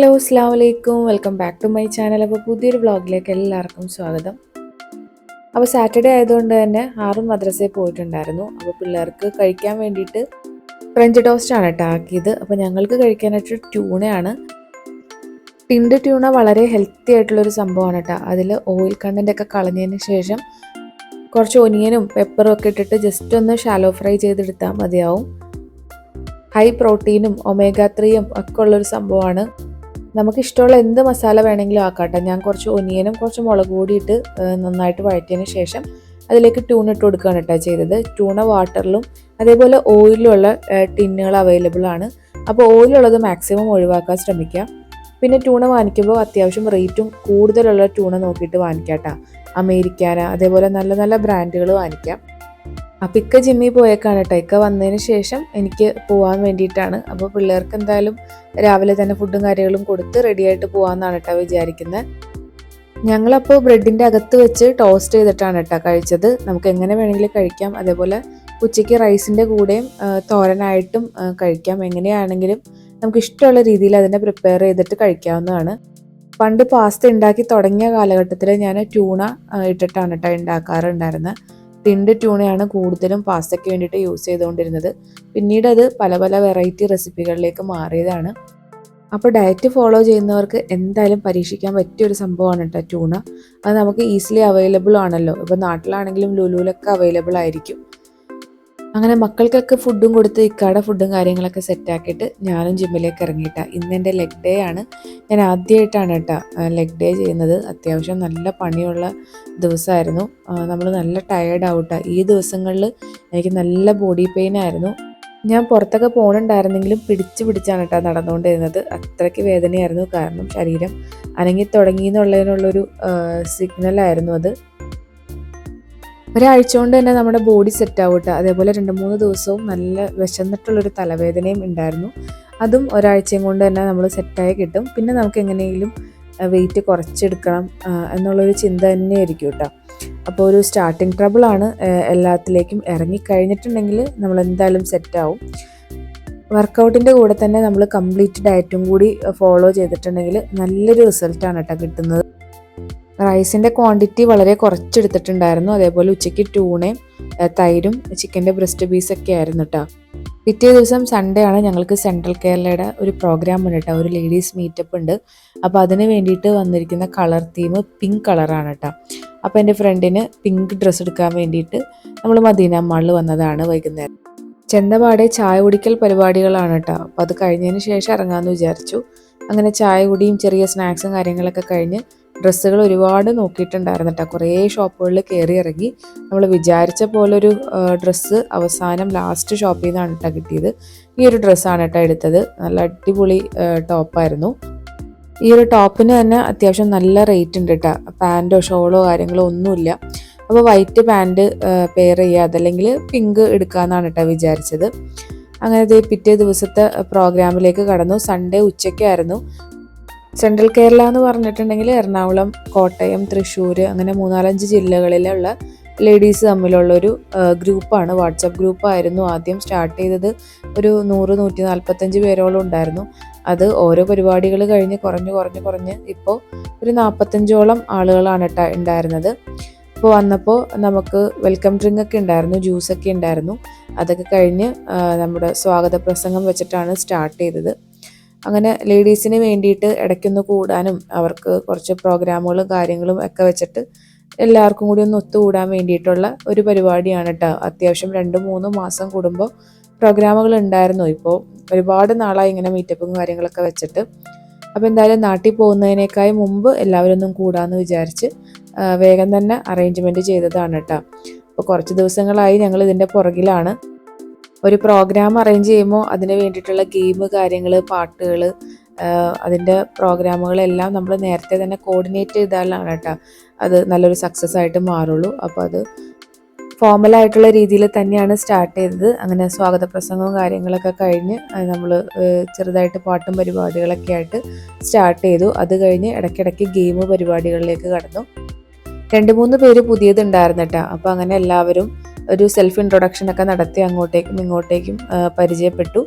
Hello അസ്സാം വലൈക്കും, welcome back to my channel. അപ്പോൾ പുതിയൊരു വ്ളോഗിലേക്ക് എല്ലാവർക്കും സ്വാഗതം. അപ്പോൾ സാറ്റർഡേ ആയതുകൊണ്ട് തന്നെ ആറും മദ്രസയിൽ പോയിട്ടുണ്ടായിരുന്നു. അപ്പോൾ പിള്ളേർക്ക് കഴിക്കാൻ വേണ്ടിയിട്ട് ഫ്രഞ്ച് ടോസ്റ്റാണ് കേട്ടോ ആക്കിയത്. അപ്പോൾ ഞങ്ങൾക്ക് കഴിക്കാനായിട്ട് ട്യൂണയാണ്. ടിൻഡ് ട്യൂണ വളരെ ഹെൽത്തി ആയിട്ടുള്ളൊരു സംഭവമാണ് കേട്ടോ. അതിൽ ഓയിൽ കണ്ടൻ്റൊക്കെ കളഞ്ഞതിന് ശേഷം കുറച്ച് ഒനിയനും പെപ്പറും ഒക്കെ ഇട്ടിട്ട് ജസ്റ്റ് ഒന്ന് ഷാലോ ഫ്രൈ ചെയ്തെടുത്താൽ മതിയാവും. ഹൈ പ്രോട്ടീനും ഒമേഗ 3യും ഒക്കെ ഉള്ളൊരു സംഭവമാണ്. നമുക്കിഷ്ടമുള്ള എന്ത് മസാല വേണമെങ്കിലും ആക്കാട്ടെ. ഞാൻ കുറച്ച് ഒനിയനും കുറച്ച് മുളക് പൊടിയിട്ട് നന്നായിട്ട് വഴറ്റിയതിന് ശേഷം അതിലേക്ക് ട്യൂൺ ഇട്ട് കൊടുക്കുകയാണ് കേട്ടോ ചെയ്തത്. ട്യൂണ വാട്ടറിലും അതേപോലെ ഓയിലുള്ള ടിന്നുകൾ അവൈലബിൾ ആണ്. അപ്പോൾ ഓയിലുള്ളത് മാക്സിമം ഒഴിവാക്കാൻ ശ്രമിക്കുക. പിന്നെ ട്യൂണ വാങ്ങിക്കുമ്പോൾ അത്യാവശ്യം റേറ്റും കൂടുതലുള്ള ട്യൂണ നോക്കിയിട്ട് വാങ്ങിക്കാം കേട്ടോ. അമേരിക്കാന അതേപോലെ നല്ല നല്ല ബ്രാൻഡുകൾ വാങ്ങിക്കാം. അപ്പം ഇക്ക ജിമ്മിൽ പോയേക്കാണ് കേട്ടോ. ഇക്ക വന്നതിന് ശേഷം എനിക്ക് പോകാൻ വേണ്ടിയിട്ടാണ്. അപ്പോൾ പിള്ളേർക്ക് എന്തായാലും രാവിലെ തന്നെ ഫുഡും കാര്യങ്ങളും കൊടുത്ത് റെഡിയായിട്ട് പോകാമെന്നാണ് കേട്ടോ വിചാരിക്കുന്നത്. ഞങ്ങളപ്പോൾ ബ്രെഡിൻ്റെ അകത്ത് വെച്ച് ടോസ്റ്റ് ചെയ്തിട്ടാണ് കേട്ടോ കഴിച്ചത്. നമുക്ക് എങ്ങനെ വേണമെങ്കിലും കഴിക്കാം. അതേപോലെ ഉച്ചയ്ക്ക് റൈസിൻ്റെ കൂടെയും തോരനായിട്ടും കഴിക്കാം. എങ്ങനെയാണെങ്കിലും നമുക്ക് ഇഷ്ടമുള്ള രീതിയിൽ അതിനെ പ്രിപ്പയർ ചെയ്തിട്ട് കഴിക്കാവുന്നതാണ്. പണ്ട് പാസ്ത ഉണ്ടാക്കി തുടങ്ങിയ കാലഘട്ടത്തിൽ ഞാൻ ട്യൂണ ഇട്ടിട്ടാണ് കേട്ടോ ഉണ്ടാക്കാറുണ്ടായിരുന്നത്. ടിൻഡ് ട്യൂണയാണ് കൂടുതലും പാസ്തയ്ക്ക് വേണ്ടിയിട്ട് യൂസ് ചെയ്തുകൊണ്ടിരുന്നത്. പിന്നീട് അത് പല പല വെറൈറ്റി റെസിപ്പികളിലേക്ക് മാറിയതാണ്. അപ്പോൾ ഡയറ്റ് ഫോളോ ചെയ്യുന്നവർക്ക് എന്തായാലും പരീക്ഷിക്കാൻ പറ്റിയൊരു സംഭവമാണ് കേട്ടോ ട്യൂണ. അത് നമുക്ക് ഈസിലി അവൈലബിൾ ആണല്ലോ. ഇപ്പോൾ നാട്ടിലാണെങ്കിലും ലുലുവിലൊക്കെ അവൈലബിൾ ആയിരിക്കും. അങ്ങനെ മക്കൾക്കൊക്കെ ഫുഡും കൊടുത്ത് ഇക്കാടെ ഫുഡും കാര്യങ്ങളൊക്കെ സെറ്റാക്കിയിട്ട് ഞാനും ജിമ്മിലേക്ക് ഇറങ്ങിയിട്ടാ. ഇന്ന് എൻ്റെ ലെഗ് ഡേ ആണ്. ഞാൻ ആദ്യമായിട്ടാണ് കേട്ടോ ലെഗ് ഡേ ചെയ്യുന്നത്. അത്യാവശ്യം നല്ല പണിയുള്ള ദിവസമായിരുന്നു. നമ്മൾ നല്ല ടയേർഡ് ആവട്ടെ. ഈ ദിവസങ്ങളിൽ എനിക്ക് നല്ല ബോഡി പെയിൻ ആയിരുന്നു. ഞാൻ പുറത്തൊക്കെ പോകണുണ്ടായിരുന്നെങ്കിലും പിടിച്ചാണ് കേട്ടോ നടന്നുകൊണ്ടിരുന്നത്. അത്രയ്ക്ക് വേദനയായിരുന്നു. കാരണം ശരീരം അനങ്ങി തുടങ്ങി എന്നുള്ളതിനുള്ളൊരു സിഗ്നലായിരുന്നു അത്. ഒരാഴ്ച കൊണ്ട് തന്നെ നമ്മുടെ ബോഡി സെറ്റ് ആവട്ടെ. അതേപോലെ 2-3 ദിവസവും നല്ല വിശന്നിട്ടുള്ളൊരു തലവേദനയും ഉണ്ടായിരുന്നു. അതും ഒരാഴ്ചയും കൊണ്ട് തന്നെ നമ്മൾ സെറ്റായി കിട്ടും. പിന്നെ നമുക്ക് എങ്ങനെയെങ്കിലും വെയിറ്റ് കുറച്ചെടുക്കണം എന്നുള്ളൊരു ചിന്ത തന്നെയായിരിക്കും കേട്ടോ. അപ്പോൾ ഒരു സ്റ്റാർട്ടിങ് ട്രബിളാണ്. എല്ലാത്തിലേക്കും ഇറങ്ങിക്കഴിഞ്ഞിട്ടുണ്ടെങ്കിൽ നമ്മൾ എന്തായാലും സെറ്റാവും. വർക്കൗട്ടിൻ്റെ കൂടെ തന്നെ നമ്മൾ കംപ്ലീറ്റ് ഡയറ്റും കൂടി ഫോളോ ചെയ്തിട്ടുണ്ടെങ്കിൽ നല്ലൊരു റിസൾട്ടാണ് കേട്ടോ കിട്ടുന്നത്. റൈസിൻ്റെ ക്വാണ്ടിറ്റി വളരെ കുറച്ചെടുത്തിട്ടുണ്ടായിരുന്നു. അതേപോലെ ഉച്ചയ്ക്ക് ട്യൂണയും തൈരും ചിക്കൻ്റെ ബ്രസ്റ്റ് പീസൊക്കെ ആയിരുന്നു കേട്ടോ. പിറ്റേ ദിവസം സൺഡേ ആണ്. ഞങ്ങൾക്ക് സെൻട്രൽ കേരളയുടെ ഒരു പ്രോഗ്രാം ഉണ്ട് കേട്ടോ. ഒരു ലേഡീസ് മീറ്റപ്പ് ഉണ്ട്. അപ്പോൾ അതിന് വേണ്ടിയിട്ട് വന്നിരിക്കുന്ന കളർ തീം പിങ്ക് കളറാണ് കേട്ടോ. അപ്പോൾ എൻ്റെ ഫ്രണ്ടിന് പിങ്ക് ഡ്രസ്സ് എടുക്കാൻ വേണ്ടിയിട്ട് നമ്മൾ മദീന മാളിൽ വന്നതാണ് വൈകുന്നേരം. ചെന്നപാടെ ചായ കുടിക്കൽ പരിപാടികളാണ് കേട്ടോ. അപ്പോൾ അത് കഴിഞ്ഞതിന് ശേഷം ഇറങ്ങാമെന്ന് വിചാരിച്ചു. അങ്ങനെ ചായ കുടിയും ചെറിയ സ്നാക്സും കാര്യങ്ങളൊക്കെ കഴിഞ്ഞ് ഡ്രസ്സുകൾ ഒരുപാട് നോക്കിയിട്ടുണ്ടായിരുന്നു കേട്ടോ. കുറേ ഷോപ്പുകളിൽ കയറി ഇറങ്ങി. നമ്മൾ വിചാരിച്ച പോലൊരു ഡ്രസ്സ് അവസാനം ലാസ്റ്റ് ഷോപ്പിൽ നിന്നാണ് കേട്ടോ കിട്ടിയത്. ഈ ഒരു ഡ്രസ്സാണ് കേട്ടോ എടുത്തത്. നല്ല അടിപൊളി ടോപ്പായിരുന്നു. ഈ ഒരു ടോപ്പിന് തന്നെ അത്യാവശ്യം നല്ല റേറ്റ് ഉണ്ട് കേട്ടോ. പാൻറ്റോ ഷോളോ കാര്യങ്ങളോ ഒന്നുമില്ല. അപ്പോൾ വൈറ്റ് പാൻറ്റ് പെയർ ചെയ്യുക, അതല്ലെങ്കിൽ പിങ്ക് എടുക്കാമെന്നാണ് കേട്ടോ വിചാരിച്ചത്. അങ്ങനെ പിറ്റേ ദിവസത്തെ പ്രോഗ്രാമിലേക്ക് കടന്നു. സൺഡേ ഉച്ചയ്ക്കായിരുന്നു. സെൻട്രൽ കേരള എന്ന് പറഞ്ഞിട്ടുണ്ടെങ്കിൽ എറണാകുളം, കോട്ടയം, തൃശ്ശൂർ അങ്ങനെ 3-4 ജില്ലകളിലുള്ള ലേഡീസ് തമ്മിലുള്ളൊരു ഗ്രൂപ്പാണ്. വാട്സപ്പ് ഗ്രൂപ്പായിരുന്നു ആദ്യം സ്റ്റാർട്ട് ചെയ്തത്. ഒരു 100-145 പേരോളം ഉണ്ടായിരുന്നു. അത് ഓരോ പരിപാടികൾ കഴിഞ്ഞ് കുറഞ്ഞ് ഇപ്പോൾ ഒരു 45ഓളം ആളുകളാണ് കേട്ടോ ഉണ്ടായിരുന്നത്. ഇപ്പോൾ വന്നപ്പോൾ നമുക്ക് വെൽക്കം ഡ്രിങ്ക് ഒക്കെ ഉണ്ടായിരുന്നു, ജ്യൂസൊക്കെ ഉണ്ടായിരുന്നു. അതൊക്കെ കഴിഞ്ഞ് നമ്മുടെ സ്വാഗത പ്രസംഗം വെച്ചിട്ടാണ് സ്റ്റാർട്ട് ചെയ്തത്. അങ്ങനെ ലേഡീസിന് വേണ്ടിയിട്ട് ഇടയ്ക്കൊന്ന് കൂടാനും അവർക്ക് കുറച്ച് പ്രോഗ്രാമുകളും കാര്യങ്ങളും ഒക്കെ വെച്ചിട്ട് എല്ലാവർക്കും കൂടി ഒന്ന് ഒത്തുകൂടാൻ വേണ്ടിയിട്ടുള്ള ഒരു പരിപാടിയാണ് കേട്ടോ. അത്യാവശ്യം 2-3 മാസം കൂടുമ്പോൾ പ്രോഗ്രാമുകൾ ഉണ്ടായിരുന്നു. ഇപ്പോൾ ഒരുപാട് നാളായി ഇങ്ങനെ മീറ്റപ്പും കാര്യങ്ങളൊക്കെ വെച്ചിട്ട്. അപ്പോൾ എന്തായാലും നാട്ടിൽ പോകുന്നതിനേക്കാൾ മുമ്പ് എല്ലാവരും ഒന്നും കൂടാമെന്ന് വിചാരിച്ച് വേഗം തന്നെ അറേഞ്ച്മെൻറ്റ് ചെയ്തതാണ് കേട്ടോ. അപ്പോൾ കുറച്ച് ദിവസങ്ങളായി ഞങ്ങൾ ഇതിൻ്റെ പുറകിലാണ്. ഒരു പ്രോഗ്രാം അറേഞ്ച് ചെയ്യുമ്പോൾ അതിന് വേണ്ടിയിട്ടുള്ള ഗെയിം കാര്യങ്ങൾ, പാട്ടുകൾ, അതിൻ്റെ പ്രോഗ്രാമുകളെല്ലാം നമ്മൾ നേരത്തെ തന്നെ കോർഡിനേറ്റ് ചെയ്താലാണ് കേട്ടോ അത് നല്ലൊരു സക്സസ് ആയിട്ട് മാറുള്ളൂ. അപ്പോൾ അത് ഫോർമലായിട്ടുള്ള രീതിയിൽ തന്നെയാണ് സ്റ്റാർട്ട് ചെയ്തത്. അങ്ങനെ സ്വാഗത പ്രസംഗവും കാര്യങ്ങളൊക്കെ കഴിഞ്ഞ് നമ്മൾ ചെറുതായിട്ട് പാട്ടും പരിപാടികളൊക്കെ ആയിട്ട് സ്റ്റാർട്ട് ചെയ്തു. അത് കഴിഞ്ഞ് ഇടയ്ക്കിടയ്ക്ക് ഗെയിം പരിപാടികളിലേക്ക് കടന്നു. 2-3 പേര് പുതിയതുണ്ടായിരുന്നു കേട്ടോ. അപ്പോൾ അങ്ങനെ എല്ലാവരും ഒരു സെൽഫ് ഇൻട്രൊഡക്ഷൻ ഒക്കെ നടത്തി അങ്ങോട്ടേക്കും ഇങ്ങോട്ടേക്കും പരിചയപ്പെട്ടു.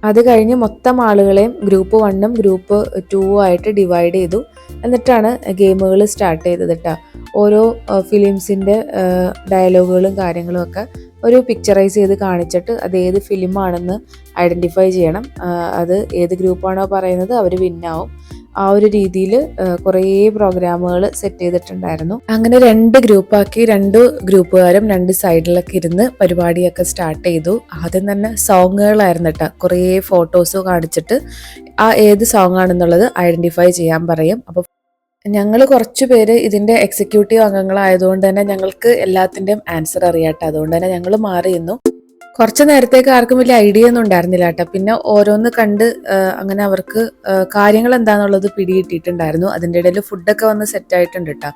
അത് കഴിഞ്ഞ് മൊത്തം ആളുകളെയും ഗ്രൂപ്പ് 1ഉം ഗ്രൂപ്പ് 2ഉം ആയിട്ട് ഡിവൈഡ് ചെയ്തു. എന്നിട്ടാണ് ഗെയിമുകൾ സ്റ്റാർട്ട് ചെയ്തത് കേട്ടോ. ഓരോ ഫിലിംസിൻ്റെ ഡയലോഗുകളും കാര്യങ്ങളും ഒക്കെ ഒരു പിക്ചറൈസ് ചെയ്ത് കാണിച്ചിട്ട് അത് ഏത് ഫിലിമാണെന്ന് ഐഡൻറ്റിഫൈ ചെയ്യണം. അത് ഏത് ഗ്രൂപ്പാണോ പറയുന്നത് അവർ വിന്നാവും. ആ ഒരു രീതിയിൽ കുറേ പ്രോഗ്രാമുകൾ സെറ്റ് ചെയ്തിട്ടുണ്ടായിരുന്നു. അങ്ങനെ 2 ഗ്രൂപ്പാക്കി 2 ഗ്രൂപ്പുകാരും 2 സൈഡിലൊക്കെ ഇരുന്ന് പരിപാടിയൊക്കെ സ്റ്റാർട്ട് ചെയ്തു. ആദ്യം തന്നെ സോങ്ങുകളായിരുന്നു കേട്ടോ. കുറേ ഫോട്ടോസ് കാണിച്ചിട്ട് ആ ഏത് സോങ് ആണെന്നുള്ളത് ഐഡൻറ്റിഫൈ ചെയ്യാൻ പറയും. അപ്പോൾ ഞങ്ങൾ കുറച്ച് പേര് ഇതിൻ്റെ എക്സിക്യൂട്ടീവ് അംഗങ്ങളായതുകൊണ്ട് തന്നെ ഞങ്ങൾക്ക് എല്ലാത്തിൻ്റെയും ആൻസർ അറിയാട്ടോ. അതുകൊണ്ട് തന്നെ ഞങ്ങൾ മാറി നിന്നു. കുറച്ച് നേരത്തേക്ക് ആർക്കും വലിയ ഐഡിയ ഒന്നും ഉണ്ടായിരുന്നില്ല കേട്ടോ. പിന്നെ ഓരോന്ന് കണ്ട് അങ്ങനെ അവർക്ക് കാര്യങ്ങൾ എന്താണെന്നുള്ളത് പിടികിട്ടിയിട്ടുണ്ടായിരുന്നു. അതിൻ്റെ ഇടയിൽ ഫുഡൊക്കെ വന്ന് സെറ്റായിട്ടുണ്ട് കേട്ടോ.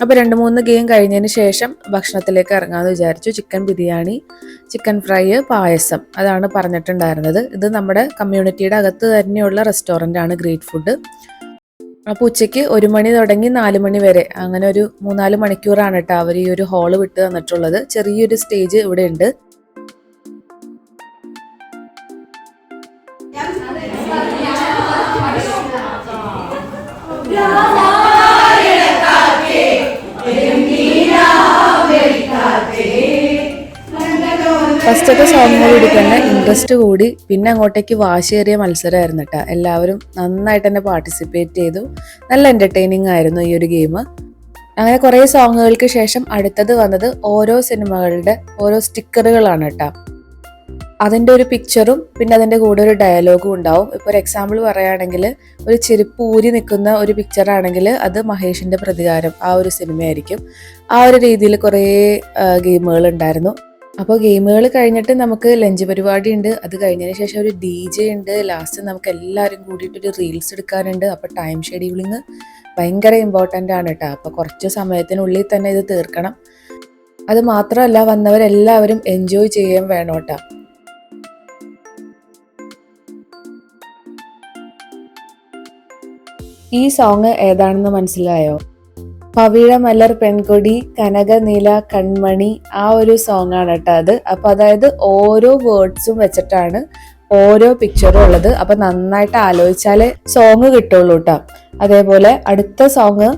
അപ്പോൾ 2-3 ഗെയിം കഴിഞ്ഞതിന് ശേഷം ഭക്ഷണത്തിലേക്ക് ഇറങ്ങാമെന്ന് വിചാരിച്ചു. ചിക്കൻ ബിരിയാണി, ചിക്കൻ ഫ്രൈ, പായസം, അതാണ് പറഞ്ഞിട്ടുണ്ടായിരുന്നത്. ഇത് നമ്മുടെ കമ്മ്യൂണിറ്റിയുടെ അകത്ത് തന്നെയുള്ള റെസ്റ്റോറൻ്റ് ആണ് ഗ്രേറ്റ് ഫുഡ്. അപ്പോൾ ഉച്ചയ്ക്ക് 1 മണി തുടങ്ങി 4 മണി വരെ അങ്ങനെ ഒരു 3-4 മണിക്കൂറാണ് കേട്ടോ അവർ ഈ ഒരു ഹാള് വിട്ട് തന്നിട്ടുള്ളത്. ചെറിയൊരു സ്റ്റേജ് ഇവിടെ ഉണ്ട്. ഫസ്റ്റത്തെ സോങ്ങോടുകൂടി തന്നെ ഇൻട്രസ്റ്റ് കൂടി. പിന്നെ അങ്ങോട്ടേക്ക് വാശിയേറിയ മത്സരമായിരുന്നു കേട്ടോ. എല്ലാവരും നന്നായിട്ട് തന്നെ പാർട്ടിസിപ്പേറ്റ് ചെയ്തു. നല്ല എൻ്റർടൈനിങ് ആയിരുന്നു ഈ ഒരു ഗെയിം. അങ്ങനെ കുറേ സോങ്ങുകൾക്ക് ശേഷം അടുത്തത് വന്നത് ഓരോ സിനിമകളുടെ ഓരോ സ്റ്റിക്കറുകളാണ് കേട്ടോ. അതിൻ്റെ ഒരു പിക്ചറും പിന്നെ അതിൻ്റെ കൂടെ ഒരു ഡയലോഗും ഉണ്ടാവും. ഇപ്പോൾ ഒരു എക്സാമ്പിൾ പറയുകയാണെങ്കിൽ ഒരു ചെരുപ്പ് ഊരി നിൽക്കുന്ന ഒരു പിക്ചറാണെങ്കിൽ അത് മഹേഷിൻ്റെ പ്രതികാരം ആ ഒരു സിനിമയായിരിക്കും. ആ ഒരു രീതിയിൽ കുറേ ഗെയിമുകൾ ഉണ്ടായിരുന്നു. അപ്പോൾ ഗെയിമുകൾ കഴിഞ്ഞിട്ട് നമുക്ക് ലഞ്ച് പരിപാടി ഉണ്ട്. അത് കഴിഞ്ഞതിന് ശേഷം ഒരു DJ ഉണ്ട്. ലാസ്റ്റ് നമുക്ക് എല്ലാവരും കൂടിയിട്ടൊരു റീൽസ് എടുക്കാനുണ്ട്. അപ്പോൾ ടൈം ഷെഡ്യൂളിങ് ഭയങ്കര ഇമ്പോർട്ടൻ്റ് ആണ് കേട്ടോ. അപ്പോൾ കുറച്ച് സമയത്തിനുള്ളിൽ തന്നെ ഇത് തീർക്കണം. അത് മാത്രമല്ല വന്നവരെല്ലാവരും എൻജോയ് ചെയ്യാൻ വേണം കേട്ടോ. ഈ സോങ് ഏതാണെന്ന് മനസ്സിലായോ? പവിഴ മലർ പെൺകൊടി കനക നീല കൺമണി, ആ ഒരു സോങ് ആണ് കേട്ടോ അത്. അപ്പൊ അതായത് ഓരോ വേർഡ്സും വെച്ചിട്ടാണ് ഓരോ പിക്ചറും ഉള്ളത്. അപ്പൊ നന്നായിട്ട് ആലോചിച്ചാലേ സോങ് കിട്ടുള്ളൂ കേട്ടോ. അതേപോലെ അടുത്ത സോങ്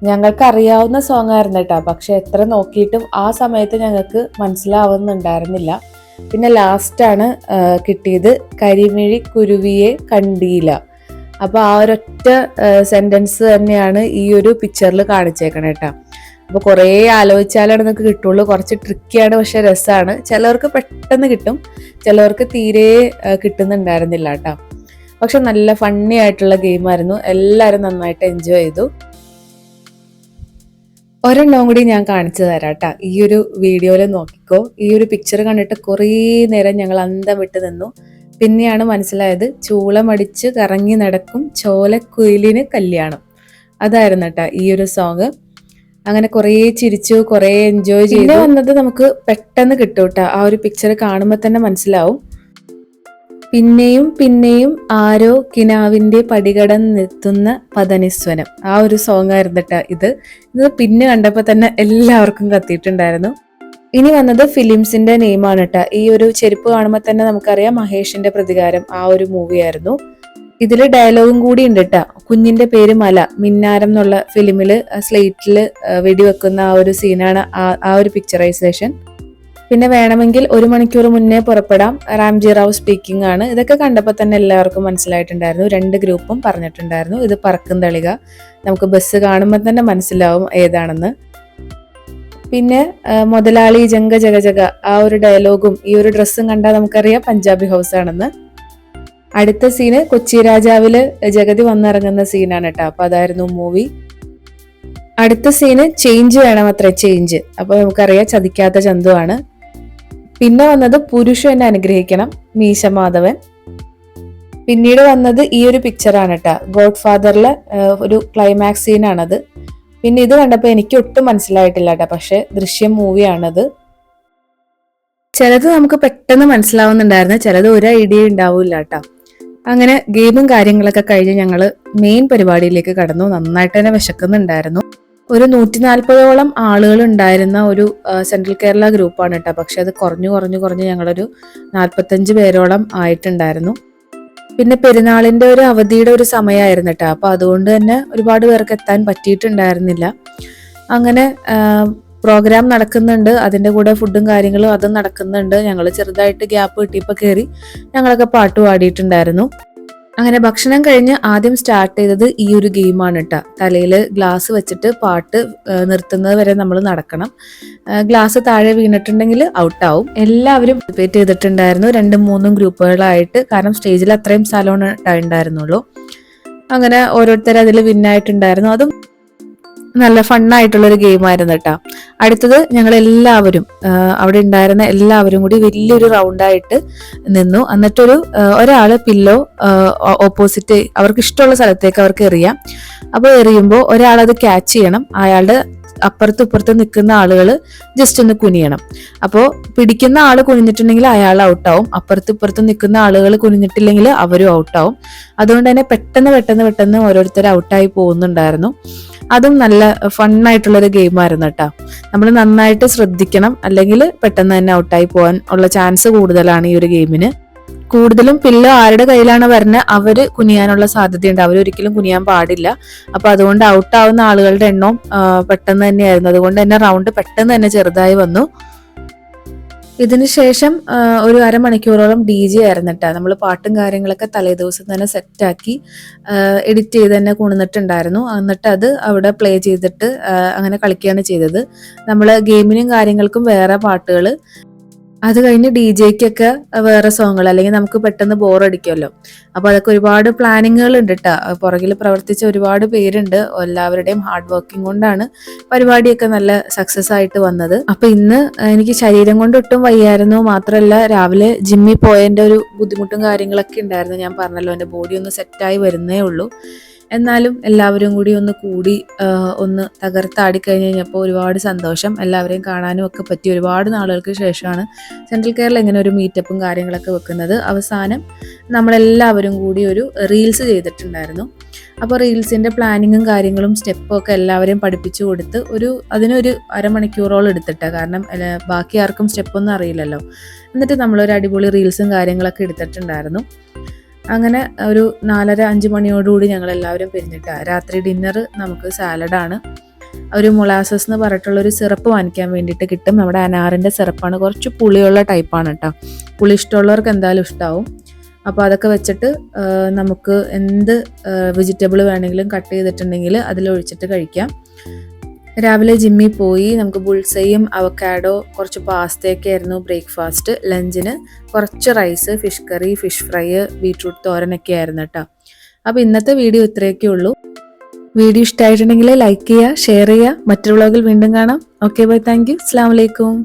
ഞങ്ങൾക്ക് അറിയാവുന്ന സോങ് ആയിരുന്നു കേട്ടോ. പക്ഷെ എത്ര നോക്കിയിട്ടും ആ സമയത്ത് ഞങ്ങൾക്ക് മനസ്സിലാവുന്നുണ്ടായിരുന്നില്ല. പിന്നെ ലാസ്റ്റാണ് കിട്ടിയത് കരിമിഴി കുരുവിയെ കണ്ടീല. അപ്പോൾ ആ ഒരൊറ്റ സെൻറ്റൻസ് തന്നെയാണ് ഈ ഒരു പിക്ചറിൽ കാണിച്ചേക്കണേ കേട്ടോ. അപ്പോൾ കുറേ ആലോചിച്ചാലാണ് നിങ്ങൾക്ക് കിട്ടുള്ളൂ. കുറച്ച് ട്രിക്കിയാണ്, പക്ഷെ രസമാണ്. ചിലവർക്ക് പെട്ടെന്ന് കിട്ടും, ചിലവർക്ക് തീരെ കിട്ടുന്നുണ്ടായിരുന്നില്ല കേട്ടോ. പക്ഷെ നല്ല ഫണ്ണി ആയിട്ടുള്ള ഗെയിമായിരുന്നു. എല്ലാവരും നന്നായിട്ട് എൻജോയ് ചെയ്തു. ഒരെണ്ണം കൂടി ഞാൻ കാണിച്ചു തരാം കേട്ടോ. ഈ ഒരു വീഡിയോയിൽ നോക്കിക്കോ. ഈ ഒരു പിക്ചർ കണ്ടിട്ട് കുറേ നേരം ഞങ്ങൾ അന്തം വിട്ട് നിന്നു. പിന്നെയാണ് മനസ്സിലായത് ചൂളമടിച്ച് കറങ്ങി നടക്കും ചോലക്കുയിലിന് കല്യാണം. അതായിരുന്നു കേട്ടോ ഈ ഒരു സോങ്. അങ്ങനെ കുറേ ചിരിച്ചു, കുറേ എൻജോയ് ചെയ്തു. പിന്നെ വന്നത് നമുക്ക് പെട്ടെന്ന് കിട്ടും കേട്ടോ. ആ ഒരു പിക്ചർ കാണുമ്പോൾ തന്നെ മനസ്സിലാവും. പിന്നെയും പിന്നെയും ആരോ കിനാവിന്റെ പടികടന്നെത്തുന്ന പതനിസ്വനം, ആ ഒരു സോങ് ആയിരുന്നു കേട്ടോ ഇത് പിന്നെ കണ്ടപ്പോൾ തന്നെ എല്ലാവർക്കും കത്തിയിട്ടുണ്ടായിരുന്നു. ഇനി വന്നത് ഫിലിംസിന്റെ നെയിമാണ് കേട്ടോ. ഈ ഒരു ചെരുപ്പ് കാണുമ്പോൾ തന്നെ നമുക്കറിയാം മഹേഷിന്റെ പ്രതികാരം ആ ഒരു മൂവിയായിരുന്നു. ഇതില് ഡയലോഗും കൂടി ഉണ്ട് കേട്ടോ. കുഞ്ഞിന്റെ പേര് മല, മിന്നാരം എന്നുള്ള ഫിലിമില് സ്ലേറ്റില് വെടിവെക്കുന്ന ആ ഒരു സീനാണ് ആ ഒരു പിക്ചറൈസേഷൻ. പിന്നെ വേണമെങ്കിൽ 1 മണിക്കൂർ മുന്നേ പുറപ്പെടാം, റാംജി റാവു സ്പീക്കിംഗ് ആണ്. ഇതൊക്കെ കണ്ടപ്പോൾ തന്നെ എല്ലാവർക്കും മനസ്സിലായിട്ടുണ്ടായിരുന്നു. 2 ഗ്രൂപ്പും പറഞ്ഞിട്ടുണ്ടായിരുന്നു ഇത് പറക്കും തളിക. നമുക്ക് ബസ് കാണുമ്പോൾ തന്നെ മനസ്സിലാവും ഏതാണെന്ന്. പിന്നെ മുതലാളി ജംഗ ജഗ ജഗ ആ ഒരു ഡയലോഗും ഈ ഒരു ഡ്രസ്സും കണ്ടാൽ നമുക്കറിയാം പഞ്ചാബി ഹൗസ് ആണെന്ന്. അടുത്ത സീന് കൊച്ചി രാജാവില് ജഗതി വന്നിറങ്ങുന്ന സീനാണ് കേട്ടോ. അപ്പൊ അതായിരുന്നു മൂവി. അടുത്ത സീന് ചേഞ്ച് വേണം അത്ര, ചേഞ്ച്. അപ്പൊ നമുക്കറിയാം ചതിക്കാത്ത ചന്തു ആണ്. പിന്നെ വന്നത് പുരുഷനെ അനുഗ്രഹിക്കണം, മീശ മാധവൻ. പിന്നീട് വന്നത് ഈ ഒരു പിക്ചറാണ് കേട്ടോ. ഗോഡ് ഫാദറിലെ ഒരു ക്ലൈമാക്സ് സീനാണത്. പിന്നെ ഇത് കണ്ടപ്പോൾ എനിക്ക് ഒട്ടും മനസ്സിലായിട്ടില്ല കേട്ടോ. പക്ഷെ ദൃശ്യം മൂവിയാണത്. ചിലത് നമുക്ക് പെട്ടെന്ന് മനസ്സിലാവുന്നുണ്ടായിരുന്നു, ചിലത് ഒരു ഐഡിയ ഉണ്ടാവില്ല കേട്ടോ. അങ്ങനെ ഗെയിമും കാര്യങ്ങളൊക്കെ കഴിഞ്ഞ് ഞങ്ങൾ മെയിൻ പരിപാടിയിലേക്ക് കടന്നു. നന്നായിട്ട് തന്നെ വിശക്കുന്നുണ്ടായിരുന്നു. ഒരു 140ഓളം ആളുകൾ ഉണ്ടായിരുന്ന ഒരു സെൻട്രൽ കേരള ഗ്രൂപ്പാണ് കേട്ടോ. പക്ഷെ അത് കുറഞ്ഞ് ഞങ്ങളൊരു 45 പേരോളം ആയിട്ടുണ്ടായിരുന്നു. പിന്നെ പെരുന്നാളിന്റെ ഒരു അവധിയുടെ ഒരു സമയമായിരുന്നു കേട്ടോ. അപ്പൊ അതുകൊണ്ട് തന്നെ ഒരുപാട് പേർക്ക് എത്താൻ പറ്റിയിട്ടുണ്ടായിരുന്നില്ല. അങ്ങനെ പ്രോഗ്രാം നടക്കുന്നുണ്ട്, അതിന്റെ കൂടെ ഫുഡും കാര്യങ്ങളും അതും നടക്കുന്നുണ്ട്. ഞങ്ങൾ ചെറുതായിട്ട് ഗ്യാപ്പ് കിട്ടിയപ്പോൾ കയറി ഞങ്ങളൊക്കെ പാട്ട് പാടിയിട്ടുണ്ടായിരുന്നു. അങ്ങനെ ഭക്ഷണം കഴിഞ്ഞ് ആദ്യം സ്റ്റാർട്ട് ചെയ്തത് ഈ ഒരു ഗെയിമാണ് കേട്ടോ. തലയിൽ ഗ്ലാസ് വെച്ചിട്ട് പാട്ട് നിർത്തുന്നത് വരെ നമ്മൾ നടക്കണം. ഗ്ലാസ് താഴെ വീണിട്ടുണ്ടെങ്കിൽ ഔട്ടാവും. എല്ലാവരും പാർട്ടിസിപ്പേറ്റ് ചെയ്തിട്ടുണ്ടായിരുന്നു, 2-3 ഗ്രൂപ്പുകളായിട്ട്. കാരണം സ്റ്റേജിൽ അത്രയും സ്ഥലമാണ് ഉണ്ടായിരുന്നുള്ളൂ. അങ്ങനെ ഓരോരുത്തർ അതിൽ വിന്നായിട്ടുണ്ടായിരുന്നു. അതും നല്ല ഫണ്ണായിട്ടുള്ളൊരു ഗെയിമായിരുന്നു കേട്ടോ. അടുത്തത് ഞങ്ങൾ എല്ലാവരും അവിടെ ഉണ്ടായിരുന്ന എല്ലാവരും കൂടി വലിയൊരു റൗണ്ടായിട്ട് നിന്നു. എന്നിട്ടൊരു ഒരാള് പില്ലോ ഓപ്പോസിറ്റ് അവർക്ക് ഇഷ്ടമുള്ള സ്ഥലത്തേക്ക് അവർക്ക് എറിയാം. അപ്പോൾ എറിയുമ്പോൾ ഒരാളത് ക്യാച്ച് ചെയ്യണം. അയാളുടെ അപ്പുറത്തും ഇപ്പുറത്തും നിൽക്കുന്ന ആളുകൾ ജസ്റ്റ് ഒന്ന് കുനിയണം. അപ്പോൾ പിടിക്കുന്ന ആള് കുനിഞ്ഞിട്ടുണ്ടെങ്കിൽ അയാൾ ഔട്ടാവും, അപ്പുറത്തും ഇപ്പുറത്തും നിൽക്കുന്ന ആളുകൾ കുനിഞ്ഞിട്ടില്ലെങ്കിൽ അവരും ഔട്ടാവും. അതുകൊണ്ട് തന്നെ പെട്ടെന്ന് ഓരോരുത്തർ ഔട്ടായി പോകുന്നുണ്ടായിരുന്നു. അതും നല്ല ഫണ്ണായിട്ടുള്ളൊരു ഗെയിമായിരുന്നു കേട്ടോ. നമ്മൾ നന്നായിട്ട് ശ്രദ്ധിക്കണം, അല്ലെങ്കിൽ പെട്ടെന്ന് തന്നെ ഔട്ടായി പോകാൻ ഉള്ള ചാൻസ് കൂടുതലാണ് ഈ ഒരു ഗെയിമിന്. കൂടുതലും പില്ലോ ആരുടെ കയ്യിലാണ് വരുന്നത് അവര് കുനിയാനുള്ള സാധ്യതയുണ്ട്. അവരൊരിക്കലും കുനിയാൻ പാടില്ല. അപ്പൊ അതുകൊണ്ട് ഔട്ടാവുന്ന ആളുകളുടെ എണ്ണം പെട്ടെന്ന് തന്നെയായിരുന്നു. അതുകൊണ്ട് തന്നെ റൗണ്ട് പെട്ടെന്ന് തന്നെ ചെറുതായി വന്നു. ഇതിന് ശേഷം ഒരു അരമണിക്കൂറോളം DJ ആയിരുന്നു കേട്ടോ. നമ്മൾ പാട്ടും കാര്യങ്ങളൊക്കെ തലേദിവസം തന്നെ സെറ്റാക്കി എഡിറ്റ് ചെയ്ത് തന്നെ കൊണ്ടുവന്നിട്ടുണ്ടായിരുന്നു. എന്നിട്ട് അത് അവിടെ പ്ലേ ചെയ്തിട്ട് അങ്ങനെ കളിക്കുകയാണ് ചെയ്തത്. നമ്മൾ ഗെയിമിനും കാര്യങ്ങൾക്കും വേറെ പാട്ടുകൾ, അത് കഴിഞ്ഞ് DJക്കൊക്കെ വേറെ സോങ്ങുകൾ, അല്ലെങ്കിൽ നമുക്ക് പെട്ടെന്ന് ബോറടിക്കുമല്ലോ. അപ്പൊ അതൊക്കെ ഒരുപാട് പ്ലാനിങ്ങുകൾ ഉണ്ട് കേട്ടോ. പുറകിൽ പ്രവർത്തിച്ച ഒരുപാട് പേരുണ്ട്. എല്ലാവരുടെയും ഹാർഡ് വർക്കിംഗ് കൊണ്ടാണ് പരിപാടിയൊക്കെ നല്ല സക്സസ് ആയിട്ട് വന്നത്. അപ്പൊ ഇന്ന് എനിക്ക് ശരീരം കൊണ്ട് ഒട്ടും വയ്യായിരുന്നു. മാത്രമല്ല രാവിലെ ജിമ്മിൽ പോയതിന്റെ ഒരു ബുദ്ധിമുട്ടും കാര്യങ്ങളൊക്കെ ഉണ്ടായിരുന്നു. ഞാൻ പറഞ്ഞല്ലോ, എൻ്റെ ബോഡി ഒന്ന് സെറ്റായി വരുന്നേ ഉള്ളൂ. എന്നാലും എല്ലാവരും കൂടി ഒന്ന് തകർത്താടി കഴിഞ്ഞ് കഴിഞ്ഞപ്പോൾ ഒരുപാട് സന്തോഷം. എല്ലാവരെയും കാണാനും ഒക്കെ പറ്റി. ഒരുപാട് നാളുകൾക്ക് ശേഷമാണ് സെൻട്രൽ കേരള ഇങ്ങനെ ഒരു മീറ്റപ്പും കാര്യങ്ങളൊക്കെ വെക്കുന്നത്. അവസാനം നമ്മളെല്ലാവരും കൂടി ഒരു റീൽസ് ചെയ്തിട്ടുണ്ടായിരുന്നു. അപ്പോൾ റീൽസിൻ്റെ പ്ലാനിങ്ങും കാര്യങ്ങളും സ്റ്റെപ്പും ഒക്കെ എല്ലാവരെയും പഠിപ്പിച്ചു കൊടുത്ത് അതിനൊരു അരമണിക്കൂറോളം എടുത്തിട്ടാണ്. കാരണം ബാക്കി ആർക്കും സ്റ്റെപ്പൊന്നും അറിയില്ലല്ലോ. എന്നിട്ട് നമ്മളൊരു അടിപൊളി റീൽസും കാര്യങ്ങളൊക്കെ എടുത്തിട്ടുണ്ടായിരുന്നു. അങ്ങനെ ഒരു 4:30-5 മണിയോടുകൂടി ഞങ്ങൾ എല്ലാവരും പിരിഞ്ഞിട്ടാ. രാത്രി ഡിന്നർ നമുക്ക് സാലഡാണ്. ഒരു മൊളാസസ് എന്ന് പറഞ്ഞിട്ടുള്ളൊരു സിറപ്പ് വാങ്ങിക്കാൻ വേണ്ടിയിട്ട് കിട്ടും. നമ്മുടെ അനാറിൻ്റെ സിറപ്പാണ്, കുറച്ച് പുളിയുള്ള ടൈപ്പാണ് കേട്ടോ. പുളി ഇഷ്ടമുള്ളവർക്ക് എന്തായാലും ഇഷ്ടമാവും. അപ്പോൾ അതൊക്കെ വെച്ചിട്ട് നമുക്ക് എന്ത് വെജിറ്റബിൾ വേണമെങ്കിലും കട്ട് ചെയ്തിട്ടുണ്ടെങ്കിൽ അതിലൊഴിച്ചിട്ട് കഴിക്കാം. രാവിലെ ജിമ്മിൽ പോയി നമുക്ക് ബുൾസയും അവക്കാഡോ കുറച്ച് പാസ്തയൊക്കെ ആയിരുന്നു ബ്രേക്ക്ഫാസ്റ്റ്. ലഞ്ചിന് കുറച്ച് rice, fish curry, fish fry, beetroot തോരനൊക്കെ ആയിരുന്നു കേട്ടോ. അപ്പോൾ ഇന്നത്തെ വീഡിയോ ഇത്രയൊക്കെ ഉള്ളൂ. വീഡിയോ ഇഷ്ടമായിട്ടുണ്ടെങ്കിൽ ലൈക്ക് ചെയ്യുക, ഷെയർ ചെയ്യുക. മറ്റൊരു വ്ളോഗിൽ വീണ്ടും കാണാം. ഓക്കെ, ബൈ, താങ്ക് യു, അസ്സലാമു അലൈക്കും.